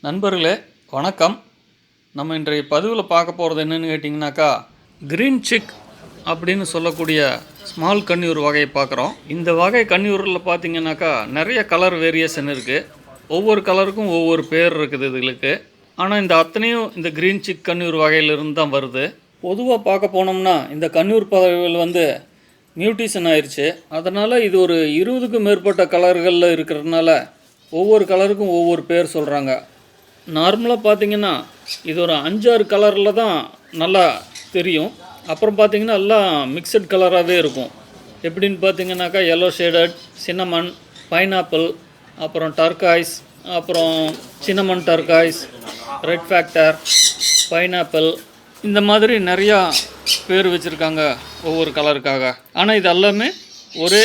நண்பர்களே வணக்கம். நம்ம இன்றைய பதிவில் பார்க்க போகிறது என்னென்னு கேட்டிங்கனாக்கா, க்ரீன் சிக் அப்படின்னு சொல்லக்கூடிய ஸ்மால் கன்னியூர் வகையை பார்க்குறோம். இந்த வகை கன்னியூரில் பார்த்திங்கனாக்கா நிறைய கலர் வேரியேஷன் இருக்குது. ஒவ்வொரு கலருக்கும் ஒவ்வொரு பேர் இருக்குது இதுகளுக்கு. ஆனால் இந்த அத்தனையும் இந்த க்ரீன் சிக் கன்னியூர் வகையிலிருந்து தான் வருது. பொதுவாக பார்க்க போனோம்னா இந்த கன்னியூர் பறவைகள் மியூட்டேஷன் ஆயிடுச்சு. அதனால் இது ஒரு 20க்கும் மேற்பட்ட கலர்களில் இருக்கிறதுனால ஒவ்வொரு கலருக்கும் ஒவ்வொரு பேர் சொல்கிறாங்க. நார்மலாக பார்த்திங்கன்னா இது ஒரு 5-6 கலரில் தான் நல்லா தெரியும். அப்புறம் பார்த்திங்கன்னா எல்லாம் மிக்சட் கலராகவே இருக்கும். எப்படின்னு பார்த்திங்கனாக்கா எல்லோ ஷேடட், சின்னமன், பைனாப்பிள், அப்புறம் டர்காய்ஸ், அப்புறம் cinnamon turquoise, red factor, pineapple, இந்த மாதிரி நிறையா பேர் வச்சுருக்காங்க ஒவ்வொரு கலருக்காக. ஆனால் இது எல்லாமே ஒரே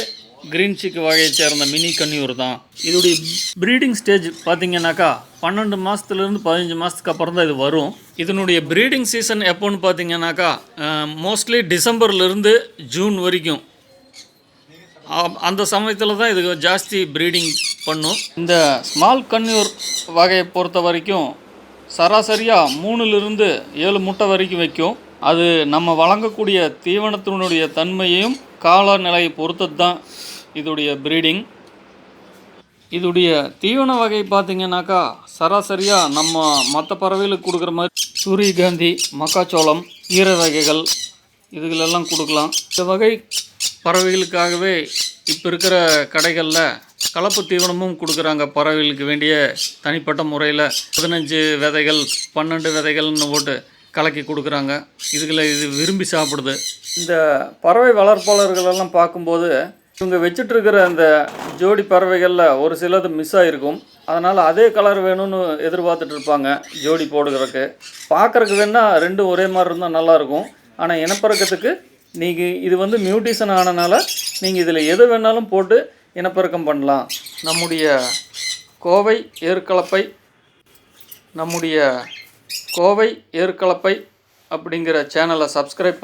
க்ரீன் சிக் வகையை சேர்ந்த மினி கன்னியூர் தான். இதோடைய ப்ரீடிங் ஸ்டேஜ் பார்த்திங்கனாக்கா 12 மாதத்துலேருந்து 15 மாதத்துக்கு அப்புறம் தான் இது வரும். இதனுடைய ப்ரீடிங் சீசன் எப்போன்னு பார்த்திங்கனாக்கா மோஸ்ட்லி டிசம்பர்லேருந்து ஜூன் வரைக்கும், அந்த சமயத்தில் தான் இது ஜாஸ்தி ப்ரீடிங் பண்ணும். இந்த ஸ்மால் கன்னியூர் வகையை பொறுத்த வரைக்கும் சராசரியாக 3லிருந்து 7 முட்டை வரைக்கும் வைக்கும். அது நம்ம வழங்கக்கூடிய தீவனத்தினுடைய தன்மையையும் காலநிலையை பொறுத்தது தான் இதோடைய ப்ரீடிங். இதோடைய தீவன வகை பார்த்திங்கனாக்கா சராசரியாக நம்ம மற்ற பறவைகளுக்கு கொடுக்குற மாதிரி சூரியகாந்தி, மக்காச்சோளம், கீரை வகைகள் இதுகளெல்லாம் கொடுக்கலாம். இந்த வகை பறவைகளுக்காகவே இப்போ இருக்கிற கடைகளில் கலப்பு தீவனமும் கொடுக்குறாங்க. பறவைகளுக்கு வேண்டிய தனிப்பட்ட முறையில் 15 விதைகள் 12 விதைகள்னு போட்டு கலக்கி கொடுக்குறாங்க. இது விரும்பி சாப்பிடுது. இந்த பறவை வளர்ப்பாளர்களெல்லாம் பார்க்கும்போது இவங்க வச்சிட்ருக்கிற அந்த ஜோடி பறவைகளில் ஒரு சிலது மிஸ் ஆகிருக்கும். அதனால் அதே கலர் வேணும்னு எதிர்பார்த்துட்டு இருப்பாங்க ஜோடி போடுகிறதுக்கு. பார்க்குறக்கு வேணால் ரெண்டும் ஒரே மாதிரி இருந்தால் நல்லாயிருக்கும். ஆனால் இனப்பெருக்கத்துக்கு நீங்கள் இது மியூட்டேஷன் ஆனனால நீங்கள் இதில் எது வேணாலும் போட்டு இனப்பெருக்கம் பண்ணலாம். நம்முடைய கோவை ஏற்கலப்பை அப்படிங்கிற சேனலை சப்ஸ்கிரைப்